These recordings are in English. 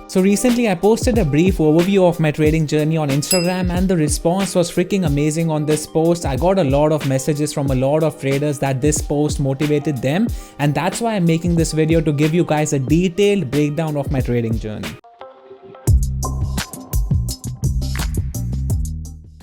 So recently I posted a brief overview of my trading journey on Instagram and the response was freaking amazing on this post. I got a lot of messages from a lot of traders that this post motivated them, and that's why I'm making this video to give you guys a detailed breakdown of my trading journey.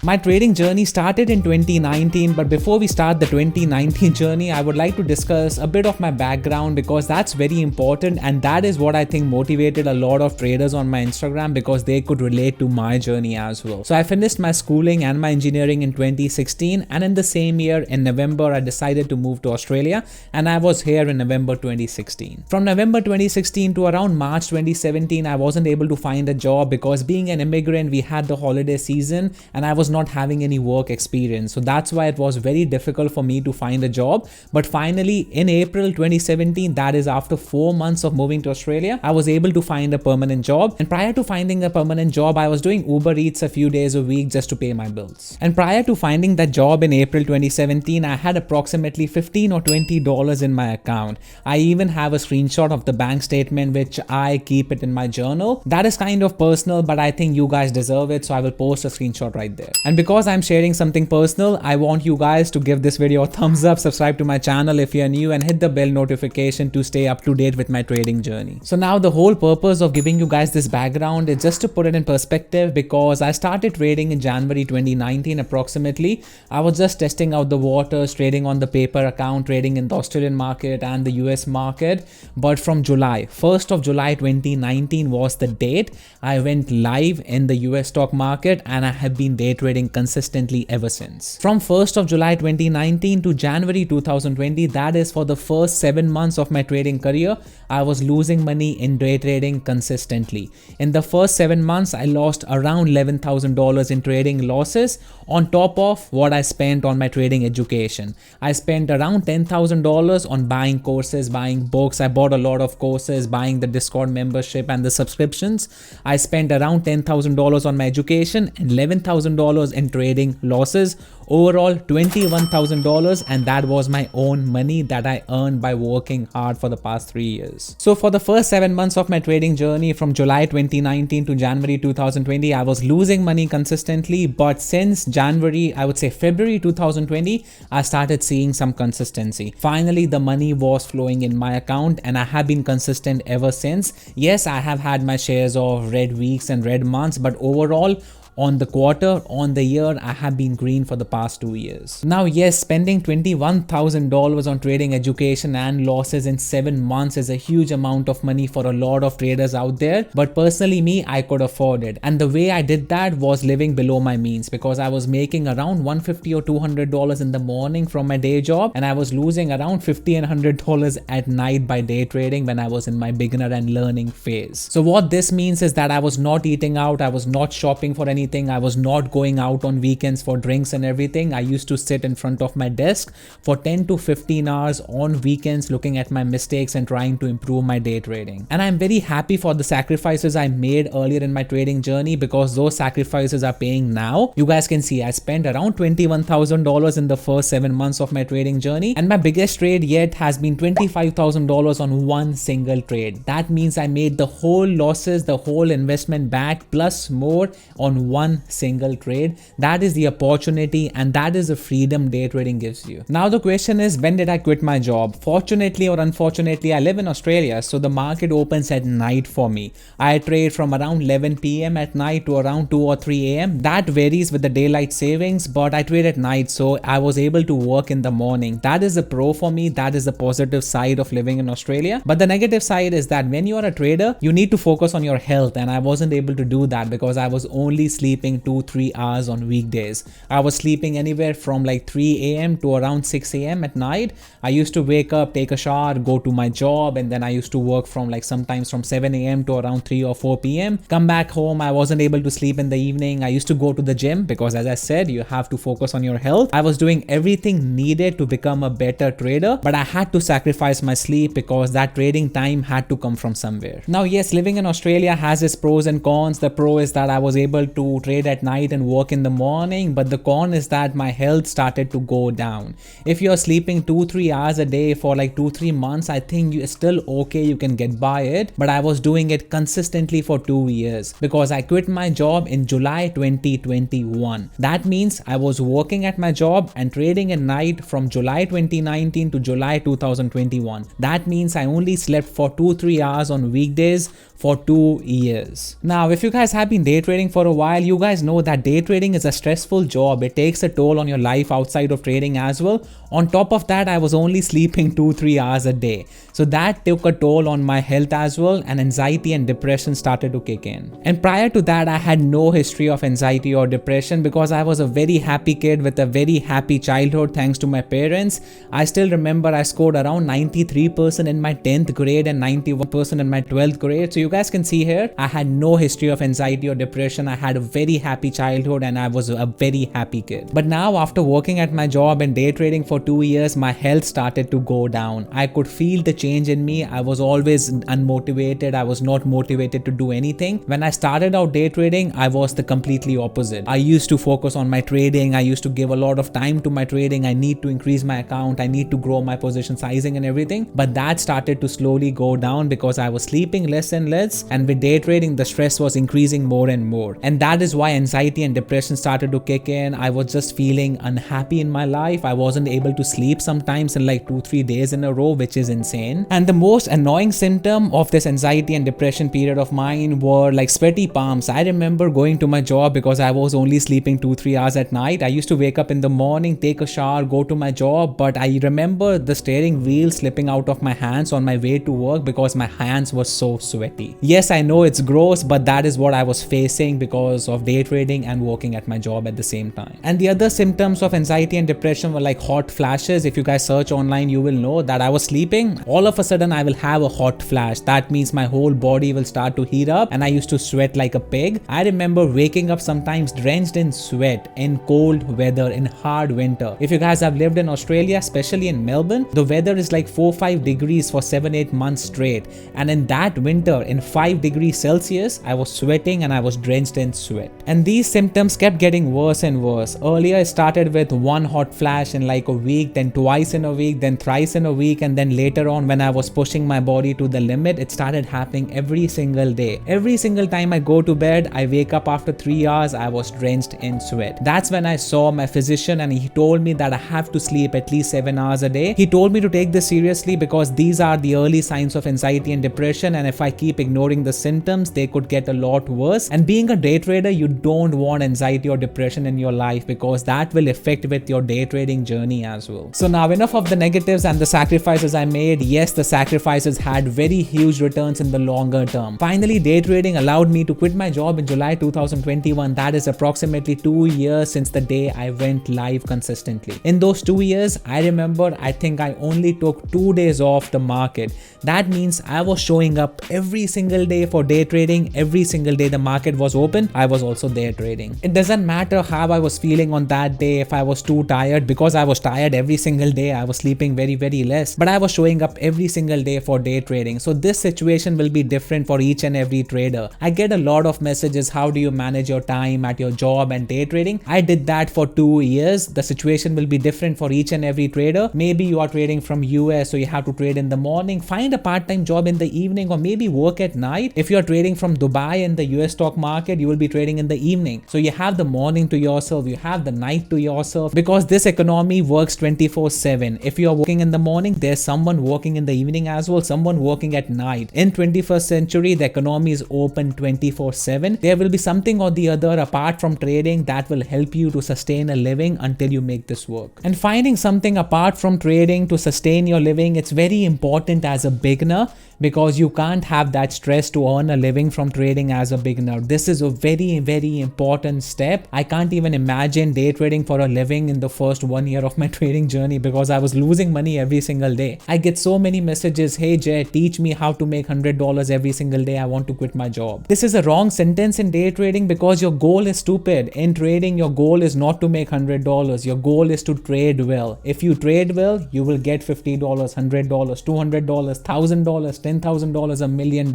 My trading journey started in 2019, but before we start the 2019 journey, I would like to discuss a bit of my background because that's very important, and that is what I think motivated a lot of traders on my Instagram because they could relate to my journey as well. So I finished my schooling and my engineering in 2016, and in the same year in November I decided to move to Australia, and I was here in November 2016. From November 2016 to around March 2017, I wasn't able to find a job because being an immigrant, we had the holiday season and I was not having any work experience. So that's why it was very difficult for me to find a job. But finally in April 2017, that is after 4 months of moving to Australia, I was able to find a permanent job. And prior to finding a permanent job, I was doing Uber Eats a few days a week just to pay my bills. And prior to finding that job in April 2017, I had approximately $15 or $20 in my account. I even have a screenshot of the bank statement which I keep it in my journal. That is kind of personal, but I think you guys deserve it, so I will post a screenshot right there. And because I'm sharing something personal, I want you guys to give this video a thumbs up, subscribe to my channel if you're new, and hit the bell notification to stay up to date with my trading journey. So now the whole purpose of giving you guys this background is just to put it in perspective, because I started trading in January 2019 approximately. I was just testing out the waters, trading on the paper account, trading in the Australian market and the US market. But from July, 1st of July 2019 was the date I went live in the US stock market, and I have been day trading consistently ever since. From 1st of July 2019 to January 2020, that is for the first 7 months of my trading career, I was losing money in day trading consistently. In the first 7 months, I lost around $11,000 in trading losses on top of what I spent on my trading education. I spent around $10,000 on buying courses, buying books. I bought a lot of courses, buying the Discord membership and the subscriptions. I spent around $10,000 on my education and $11,000 in trading losses. Overall $21,000, and that was my own money that I earned by working hard for the past 3 years. So for the first 7 months of my trading journey from July 2019 to January 2020, I was losing money consistently, but since January, I would say February 2020, I started seeing some consistency. Finally, the money was flowing in my account, and I have been consistent ever since. Yes, I have had my shares of red weeks and red months, but overall, on the quarter, on the year, I have been green for the past 2 years. Now, yes, spending $21,000 on trading education and losses in 7 months is a huge amount of money for a lot of traders out there. But personally, me, I could afford it. And the way I did that was living below my means, because I was making around $150 or $200 in the morning from my day job, and I was losing around $50 and $100 at night by day trading when I was in my beginner and learning phase. So what this means is that I was not eating out, I was not shopping for anything, I was not going out on weekends for drinks and everything. I used to sit in front of my desk for 10 to 15 hours on weekends looking at my mistakes and trying to improve my day trading. And I'm very happy for the sacrifices I made earlier in my trading journey, because those sacrifices are paying now. You guys can see I spent around $21,000 in the first 7 months of my trading journey, and my biggest trade yet has been $25,000 on one single trade. That means I made the whole losses, the whole investment back plus more on one single trade. That is the opportunity, and that is the freedom day trading gives you. Now the question is, when did I quit my job? Fortunately or unfortunately, I live in Australia, so the market opens at night for me. I trade from around 11 PM at night to around 2 or 3 AM. That varies with the daylight savings, but I trade at night, so I was able to work in the morning. That is a pro for me. That is the positive side of living in Australia. But the negative side is that when you are a trader, you need to focus on your health, and I wasn't able to do that because I was only sleeping 2-3 hours on weekdays. I was sleeping anywhere from like 3 AM to around 6 AM at night. I used to wake up, take a shower, go to my job, and then I used to work from like sometimes from 7 AM to around 3 or 4 PM. Come back home, I wasn't able to sleep in the evening. I used to go to the gym because, as I said, you have to focus on your health. I was doing everything needed to become a better trader, but I had to sacrifice my sleep because that trading time had to come from somewhere. Now, yes, living in Australia has its pros and cons. The pro is that I was able to to trade at night and work in the morning, but the con is that my health started to go down. If you're sleeping 2-3 hours a day for like 2-3 months, I think you're still okay, you can get by it, but I was doing it consistently for 2 years because I quit my job in July 2021. That means I was working at my job and trading at night from July 2019 to July 2021. That means I only slept for 2-3 hours on weekdays for 2 years. Now, if you guys have been day trading for a while, you guys know that day trading is a stressful job. It takes a toll on your life outside of trading as well. On top of that, I was only sleeping 2-3 hours a day. So that took a toll on my health as well, and anxiety and depression started to kick in. And prior to that, I had no history of anxiety or depression because I was a very happy kid with a very happy childhood thanks to my parents. I still remember I scored around 93% in my 10th grade and 91% in my 12th grade. So you guys can see here, I had no history of anxiety or depression. I had a very happy childhood and I was a very happy kid. But now, after working at my job and day trading for 2 years, my health started to go down. I could feel the change in me. I was always unmotivated. I was not motivated to do anything. When I started out day trading, I was the completely opposite. I used to focus on my trading. I used to give a lot of time to my trading. I need to increase my account. I need to grow my position sizing and everything. But that started to slowly go down because I was sleeping less and less. And with day trading, the stress was increasing more and more. And that is why anxiety and depression started to kick in. I was just feeling unhappy in my life. I wasn't able to sleep sometimes in like 2-3 days in a row, which is insane. And the most annoying symptom of this anxiety and depression period of mine were like sweaty palms. I remember going to my job because I was only sleeping 2-3 hours at night. I used to wake up in the morning, take a shower, go to my job, but I remember the steering wheel slipping out of my hands on my way to work because my hands were so sweaty. Yes, I know it's gross, but that is what I was facing because of day trading and working at my job at the same time. And the other symptoms of anxiety and depression were like hot flashes. If you guys search online, you will know that I was sleeping. All of a sudden, I will have a hot flash. That means my whole body will start to heat up and I used to sweat like a pig. I remember waking up sometimes drenched in sweat in cold weather, in hard winter. If you guys have lived in Australia, especially in Melbourne, the weather is like 4-5 degrees for 7-8 months straight. And in that winter, in 5 degrees Celsius, I was sweating and I was drenched in sweat. And these symptoms kept getting worse and worse. Earlier, I started with one hot flash in like a week, then twice in a week, then thrice in a week, and then later on, when I was pushing my body to the limit, it started happening every single day. Every single time I go to bed, I wake up after 3 hours, I was drenched in sweat. That's when I saw my physician and he told me that I have to sleep at least 7 hours a day. He told me to take this seriously because these are the early signs of anxiety and depression, and if I keep ignoring the symptoms, they could get a lot worse. And being a day trader, you don't want anxiety or depression in your life because that will affect with your day trading journey as well. So now, enough of the negatives and the sacrifices I made. Yes, the sacrifices had very huge returns in the longer term. Finally, day trading allowed me to quit my job in July 2021. That is approximately 2 years since the day I went live consistently. In those 2 years, I remember I think I only took 2 days off the market. That means I was showing up every single day for day trading. Every single day the market was open, I was also there trading. It doesn't matter how I was feeling on that day, if I was too tired, because I was tired every single day. I was sleeping very less, but I was showing up every single day for day trading. So this situation will be different for each and every trader. I get a lot of messages, how do you manage your time at your job and day trading? I did that for 2 years. The situation will be different for each and every trader. Maybe you are trading from US, so you have to trade in the morning. Find a part-time job in the evening, or maybe work at night. If you are trading from Dubai in the US stock market, you will be trading in the evening. So you have the morning to yourself, you have the night to yourself, because this economy works 24/7. If you are working in the morning, there's someone working in the evening as well, someone working at night. In 21st century, the economy is open 24/7. There will be something or the other apart from trading that will help you to sustain a living until you make this work. And finding something apart from trading to sustain your living, it's very important as a beginner, because you can't have that stress to earn a living from trading as a beginner. This is a very important step. I can't even imagine day trading for a living in the first 1 year of my trading journey, because I was losing money every single day. I get so many messages, hey Jay, teach me how to make $100 every single day. I want to quit my job. This is a wrong sentence in day trading, because your goal is stupid. In trading, your goal is not to make $100. Your goal is to trade well. If you trade well, you will get $50, $100, $200, $1,000, $10,000, $1 million.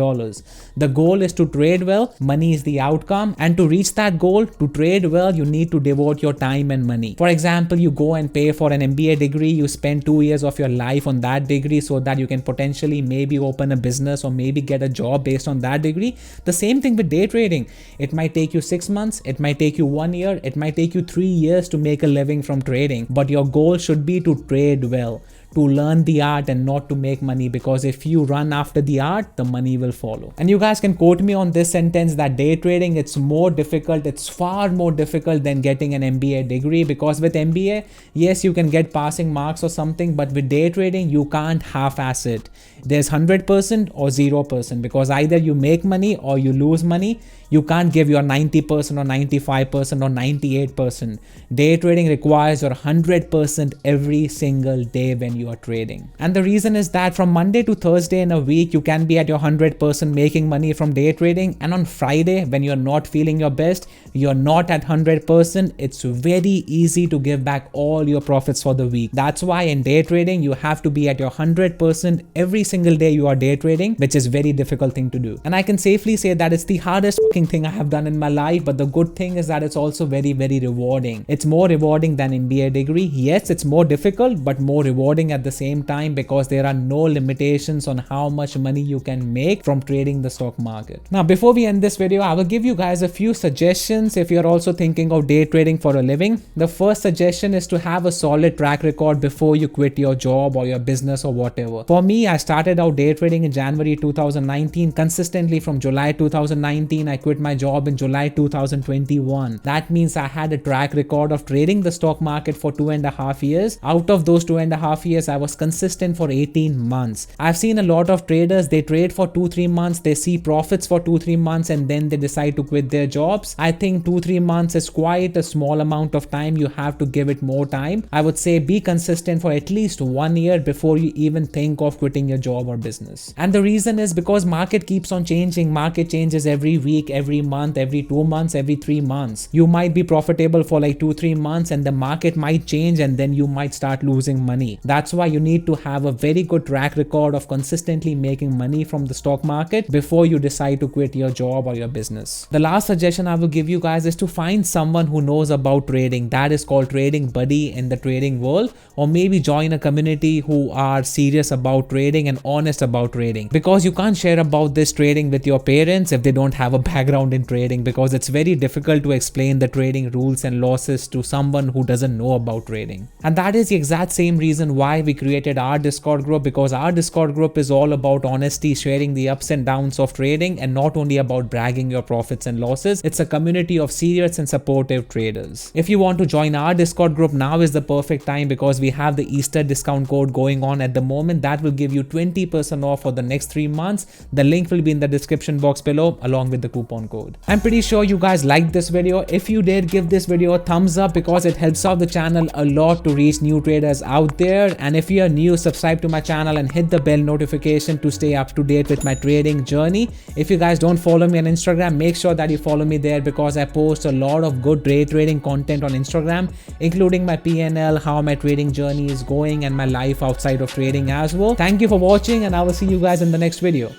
The goal is to trade well, money is the outcome, and to reach that goal, to trade well, you need to devote your time and money. For example, you go and pay for an MBA degree, you spend 2 years of your life on that degree so that you can potentially maybe open a business or maybe get a job based on that degree. The same thing with day trading. It might take you 6 months, it might take you 1 year, it might take you 3 years to make a living from trading, but your goal should be to trade well, to learn the art and not to make money, because if you run after the art, the money will follow. And you guys can quote me on this sentence, that day trading, it's more difficult, it's far more difficult than getting an MBA degree, because with MBA, yes, you can get passing marks or something, but with day trading, you can't half-ass it. There's 100% or 0%, because either you make money or you lose money. You can't give your 90% or 95% or 98%. Day trading requires your 100% every single day when you are trading. And the reason is that from Monday to Thursday in a week, you can be at your 100% making money from day trading. And on Friday, when you're not feeling your best, you're not at 100%, it's very easy to give back all your profits for the week. That's why in day trading, you have to be at your 100% every single day you are day trading, which is very difficult thing to do. And I can safely say that it's the hardest thing I have done in my life, but the good thing is that it's also very, very rewarding. It's more rewarding than MBA degree. Yes, it's more difficult, but more rewarding at the same time, because there are no limitations on how much money you can make from trading the stock market. Now, before we end this video, I will give you guys a few suggestions if you're also thinking of day trading for a living. The first suggestion is to have a solid track record before you quit your job or your business or whatever. For me, I started out day trading in January 2019. Consistently from July 2019, I quit my job in July 2021. That means I had a track record of trading the stock market for 2.5 years. Out of those 2.5 years, I was consistent for 18 months. I've seen a lot of traders, they trade for 2-3 months, they see profits for 2-3 months, and then they decide to quit their jobs. I think 2-3 months is quite a small amount of time. You have to give it more time. I would say be consistent for at least 1 year before you even think of quitting your job or business. And the reason is because market keeps on changing. Market changes every week, every month, every 2 months, every 3 months. You might be profitable for like 2-3 months and the market might change and then you might start losing money. That's why you need to have a very good track record of consistently making money from the stock market before you decide to quit your job or your business. The last suggestion I will give you guys is to find someone who knows about trading. That is called trading buddy in the trading world, or maybe join a community who are serious about trading and honest about trading, because you can't share about this trading with your parents if they don't have a background in trading, because it's very difficult to explain the trading rules and losses to someone who doesn't know about trading. And that is the exact same reason why we created our Discord group, because our Discord group is all about honesty, sharing the ups and downs of trading, and not only about bragging your profits and losses. It's a community of serious and supportive traders. If you want to join our Discord group, now is the perfect time, because we have the Easter discount code going on at the moment that will give you 20% off for the next 3 months. The link will be in the description box below along with the coupon code. I'm pretty sure you guys liked this video. If you did, give this video a thumbs up, because it helps out the channel a lot to reach new traders out there. And if you are new, subscribe to my channel and hit the bell notification to stay up to date with my trading journey. If you guys don't follow me on Instagram, make sure that you follow me there, because I post a lot of good day trading content on Instagram, including my PNL, how my trading journey is going, and my life outside of trading as well. Thank you for watching, and I will see you guys in the next video.